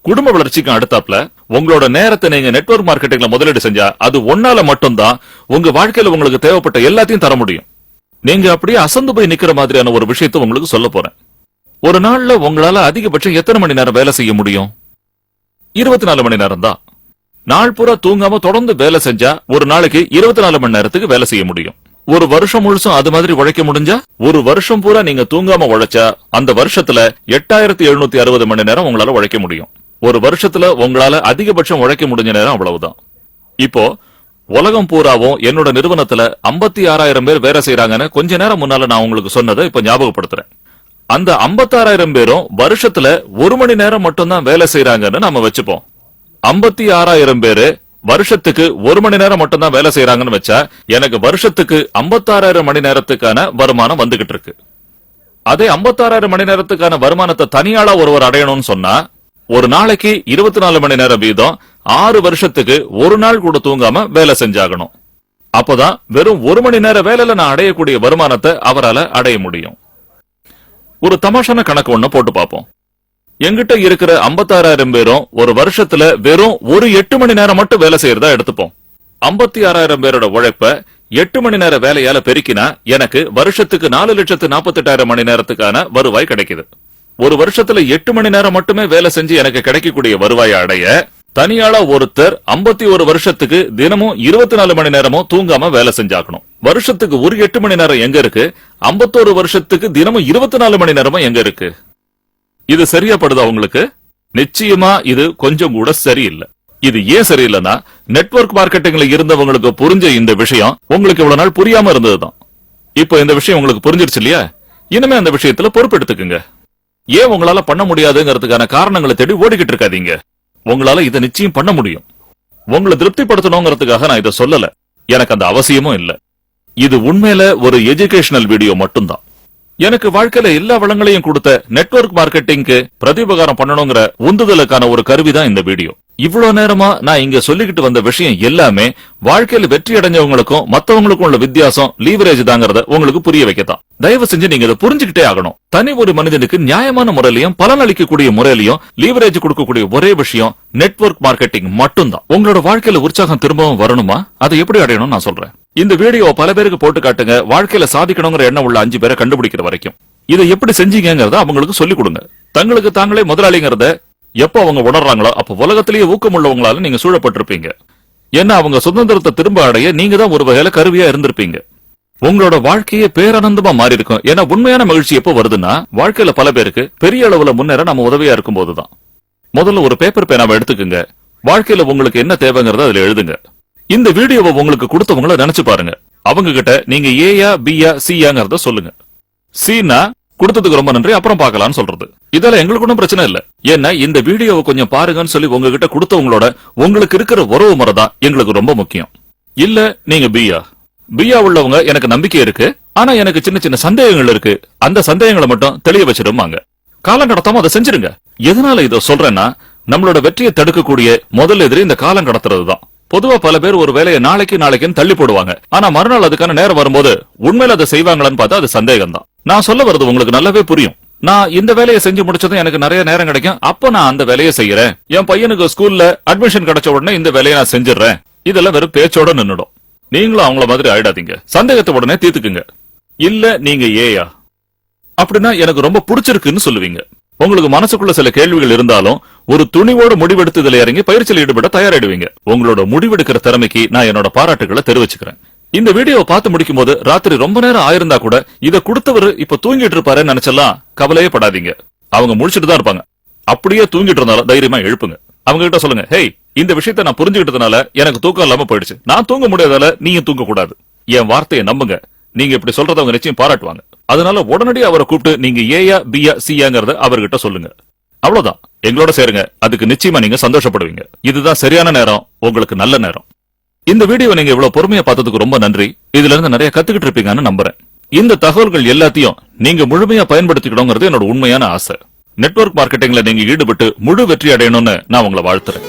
குடும்ப வளர்ச்சிக்கு அடுத்தாப்ல உங்களோட நேரத்தை நீங்க நெட்வொர்க் மார்க்கெட்டிங்ல முதலீடு செஞ்சா அது ஒன்னால மட்டும்தான் உங்க வாழ்க்கையில உங்களுக்கு தேவைப்பட்ட எல்லாத்தையும் தர முடியும். நீங்க அப்படியே அசந்து போய் நிக்கிற மாதிரியான ஒரு விஷயத்தை உங்களுக்கு சொல்ல போறேன். ஒரு நாள்ல உங்களால அதிகபட்சம் எத்தனை மணி நேரம் வேலை செய்ய முடியும்? 24 மணி நேரம் தான். நாள் பூரா தூங்காம தொடர்ந்து வேலை செஞ்சா ஒரு நாளைக்கு 24 மணி நேரத்துக்கு வேலை செய்ய முடியும். ஒரு வருஷம் முழுசும் அது மாதிரி உழைக்க முடிஞ்சா ஒரு வருஷம் பூரா நீங்க தூங்காம உழைச்சா அந்த வருஷத்துல 8760 மணி நேரம் உங்களால உழைக்க முடியும். ஒரு வருஷத்துல உங்களால அதிகபட்சம் உழைக்க முடிஞ்ச நேரம் அவ்வளவுதான். இப்போ உலகம் பூராவும் என்னோட நிறுவனத்துல 56,000 பேர் வேலை செய்யறாங்கன்னு கொஞ்ச நேரம் முன்னால நான் உங்களுக்கு சொன்னதை இப்ப ஞாபகப்படுத்துறேன். அந்த 56,000 பேரும் வருஷத்துல 1 மணி நேரம் மட்டும்தான் வேலை செய்யறாங்கன்னு நாம வச்சுப்போம். 56,000 பேரு வருஷத்துக்கு 1 மணி நேரம் மட்டும் தான் வேலை செய்யறாங்கன்னு வச்சா எனக்கு வருஷத்துக்கு 56,000 மணி நேரத்துக்கான வருமானம் வந்துகிட்டு இருக்கு. அதே 56,000 மணி நேரத்துக்கான வருமானத்தை தனியாளா ஒருவர் அடையணும்னு சொன்னா ஒரு நாளைக்கு 24 மணி நேரம் வீதம் 6 வருஷத்துக்கு ஒரு நாள் கூட தூங்காம வேலை செஞ்சாகணும். அப்பதான் வெறும் 1 மணி நேர வேலையில நான் அடையக்கூடிய வருமானத்தை அவரால அடைய முடியும். ஒரு தமாஷான கணக்கு ஒண்ணு போட்டு பார்ப்போம். எங்கிட்ட இருக்கிற 56,000 பேரும் ஒரு வருஷத்துல வெறும் ஒரு 8 மணி நேரம் மட்டும் வேலை செய்யறதா எடுத்துப்போம். 56,000 பேரோட உழைப்ப 8 மணி நேர வேலையால பெருக்கினா எனக்கு வருஷத்துக்கு 4,48,000 மணி நேரத்துக்கான வருவாய் கிடைக்குது. ஒரு வருஷத்துல 8 மணி நேரம் மட்டுமே வேலை செஞ்சு எனக்கு கிடைக்கக்கூடிய வருவாயை அடைய தனியாளா ஒருத்தர் 51 வருஷத்துக்கு தினமும் 24 மணி நேரமும் தூங்காம வேலை செஞ்சாக்கணும். வருஷத்துக்கு ஒரு 8 மணி நேரம் எங்க இருக்கு? 51 வருஷத்துக்கு தினமும் 24 மணி நேரமும் எங்க இருக்கு? இது சரியா படுதா உங்களுக்கு? நிச்சயமா இது கொஞ்சம் கூட சரியில்லை. இது ஏன் சரியில்லைன்னா நெட்வொர்க் மார்க்கெட்டிங்ல இருந்தவங்களுக்கு புரிஞ்ச இந்த விஷயம் உங்களுக்கு இவ்வளவு நாள் புரியாம இருந்ததுதான். இப்போ இந்த விஷயம் உங்களுக்கு புரிஞ்சிருச்சு இல்லையா? இனிமே அந்த விஷயத்துல பொறுப்பெடுத்துக்குங்க. ஏன் உங்களால பண்ண முடியாதுங்கிறதுக்கான காரணங்களை தேடி ஓடிக்கிட்டு இருக்காதீங்க. உங்களால இதை நிச்சயம் பண்ண முடியும். உங்களை திருப்திப்படுத்தணுங்கிறதுக்காக நான் இதை சொல்லல. எனக்கு அந்த அவசியமும் இல்ல. இது உண்மையில ஒரு எஜுகேஷனல் வீடியோ மட்டும்தான். எனக்கு வாழ்க்கையில எல்லா வளங்களையும் கொடுத்த நெட்வொர்க் மார்க்கெட்டிங்க்கு பிரதிபகாரம் பண்ணணுங்கிற உந்துதலுக்கான ஒரு கருவிதான் இந்த வீடியோ. இவ்வளவு நேரமா நான் இங்க சொல்லிக்கிட்டு வந்த விஷயம் எல்லாமே வாழ்க்கையில வெற்றி அடைஞ்சவங்களுக்கும் மத்தவங்களுக்கும் உள்ள வித்தியாசம் லீவரேஜ் தாங்கிறத உங்களுக்கு புரிய வைக்கத்தான். தயவு செஞ்சு நீங்க இதை புரிஞ்சுக்கிட்டே ஆகணும். தனி ஒரு மனிதனுக்கு நியாயமான முறையிலையும் பலன் அளிக்கக்கூடிய முறையிலையும் லீவரேஜ் கொடுக்கக்கூடிய ஒரே விஷயம் நெட்வொர்க் மார்க்கெட்டிங் மட்டும்தான். உங்களோட வாழ்க்கையில உற்சாகம் திரும்பவும் வரணுமா? அதை எப்படி அடையணும் நான் சொல்றேன். இந்த வீடியோ பல பேருக்கு போட்டு காட்டுங்க. வாழ்க்கையில சாதிக்கணுங்கிற எண்ணம் உள்ள 5 பேரை கண்டுபிடிக்கிற வரைக்கும் இதை எப்படி செஞ்சீங்கிறத அவங்களுக்கு சொல்லிக் கொடுங்க. தங்களுக்கு தாங்களே முதலாளிங்கிறத எப்ப அவங்க உணர்றாங்களோ அப்ப உலகத்திலேயே ஊக்கம் உள்ளவங்களால நீங்க சூழப்பட்டிருப்பீங்க. ஏன்னா அவங்க சுதந்திரத்தை திரும்ப அடைய நீங்க தான் ஒரு வகையில கருவியா இருந்திருப்பீங்க. உங்களோட வாழ்க்கையே பேரானந்தமா மாறி இருக்கும். ஏன்னா உண்மையான மகிழ்ச்சி எப்போ வருதுன்னா வாழ்க்கையில பல பேருக்கு பெரிய அளவுல முன்னேற நம்ம உதவியா இருக்கும் போதுதான். முதல்ல ஒரு பேப்பர் பேனாவை எடுத்துக்குங்க. வாழ்க்கையில உங்களுக்கு என்ன தேவைங்கிறத அதுல எழுதுங்க. இந்த வீடியோவை உங்களுக்கு கொடுத்தவங்கள நினைச்சு பாருங்க. அவங்க கிட்ட நீங்க ஏயா பியா சியாங்கிறத சொல்லுங்க. சீனா கொடுத்ததுக்கு ரொம்ப நன்றி, அப்புறம் பார்க்கலாம்னு சொல்றது. இதெல்லாம் எங்களுக்கு ஒன்றும் பிரச்சனை இல்ல. ஏன்னா இந்த வீடியோவை கொஞ்சம் பாருங்கன்னு சொல்லி உங்ககிட்ட கொடுத்தவங்களோட உங்களுக்கு இருக்கிற உறவு முறை தான் எங்களுக்கு ரொம்ப முக்கியம். இல்ல நீங்க பியா உள்ளவங்க எனக்கு நம்பிக்கை இருக்கு, ஆனா எனக்கு சின்ன சின்ன சந்தேகங்கள் இருக்கு, அந்த சந்தேகங்களை மட்டும் தெளிய வச்சிருமாங்க. காலம் கடத்தாம அதை செஞ்சிருங்க. எதனால இதை சொல்றேன்னா நம்மளோட வெற்றியை தடுக்கக்கூடிய முதல் எதிரி இந்த காலம் கடத்துறதுதான். பொதுவா பல பேர் ஒரு வேலையை நாளைக்குன்னு தள்ளி போடுவாங்க. ஆனா மறுநாள் அதுக்கான நேரம் வரும்போது உண்மையில அதை செய்வாங்களான்னு பார்த்தா அது சந்தேகம் தான். நான் சொல்ல வருது உங்களுக்கு நல்லாவே புரியும். நான் இந்த வேலையை செஞ்சு முடிச்சதும் எனக்கு நிறைய நேரம் கிடைக்கும், அப்ப நான் அந்த வேலையை செய்யறேன். என் பையனுக்கு ஸ்கூல்ல அட்மிஷன் கிடைச்ச உடனே இந்த வேலையை நான் செஞ்சிடறேன். இதெல்லாம் வெறும் பேச்சோட நின்னுடும். நீங்களும் அவங்கள மாதிரி ஆயிடாதீங்க. சந்தேகத்தை உடனே தீர்த்துக்குங்க. இல்ல நீங்க ஏயா அப்படின்னா எனக்கு ரொம்ப பிடிச்சிருக்குன்னு சொல்லுவீங்க. உங்களுக்கு மனசுக்குள்ள சில கேள்விகள் இருந்தாலும் ஒரு துணிவோடு முடிவெடுத்து இதுல இறங்கி பயிற்சியில் ஈடுபட தயாராயிடுவீங்க. உங்களோட முடிவெடுக்கிற திறமைக்கு நான் என்னோட பாராட்டுகளை தெரிவிச்சுக்கிறேன். இந்த வீடியோவை பார்த்து முடிக்கும் போது ராத்திரி ரொம்ப நேரம் ஆயிருந்தா கூட இதை கொடுத்தவர் இப்ப தூங்கிட்டு இருப்பாருன்னு நினைச்சலாம் கவலையே படாதீங்க. அவங்க முடிச்சுட்டு தான் இருப்பாங்க. அப்படியே தூங்கிட்டு இருந்தாலும் தைரியமா எழுப்புங்க. அவங்க கிட்ட சொல்லுங்க, ஹேய், இந்த விஷயத்த நான் புரிஞ்சுக்கிட்டதுனால எனக்கு தூக்கம் இல்லாம போயிடுச்சு. நான் தூங்க முடியாதால நீங்க தூங்க கூடாது. என் வார்த்தையை நம்புங்க. நீங்க இப்படி சொல்றத அவங்க நிச்சயம் பாராட்டுவாங்க. அதனால உடனடியாக அவரை கூப்பிட்டு நீங்க ஏயா பியா சியாங்கிறத அவர்கிட்ட சொல்லுங்க. அவ்வளவுதான். எங்களோட சேருங்க. அதுக்கு நிச்சயமா நீங்க சந்தோஷப்படுவீங்க. இதுதான் சரியான நேரம், உங்களுக்கு நல்ல நேரம். இந்த வீடியோ நீங்க இவ்வளவு பொறுமையா பார்த்ததுக்கு ரொம்ப நன்றி. இதுல இருந்து நிறைய கத்துக்கிட்டு இருப்பீங்கன்னு நம்புறேன். இந்த தகவல்கள் எல்லாத்தையும் நீங்க முழுமையா பயன்படுத்திக்கணுங்கிறது என்னோட உண்மையான ஆசை. நெட்வொர்க் மார்க்கெட்டிங்ல நீங்க ஈடுபட்டு முழு வெற்றி அடையணும்னு நான் உங்களை வாழ்த்துறேன்.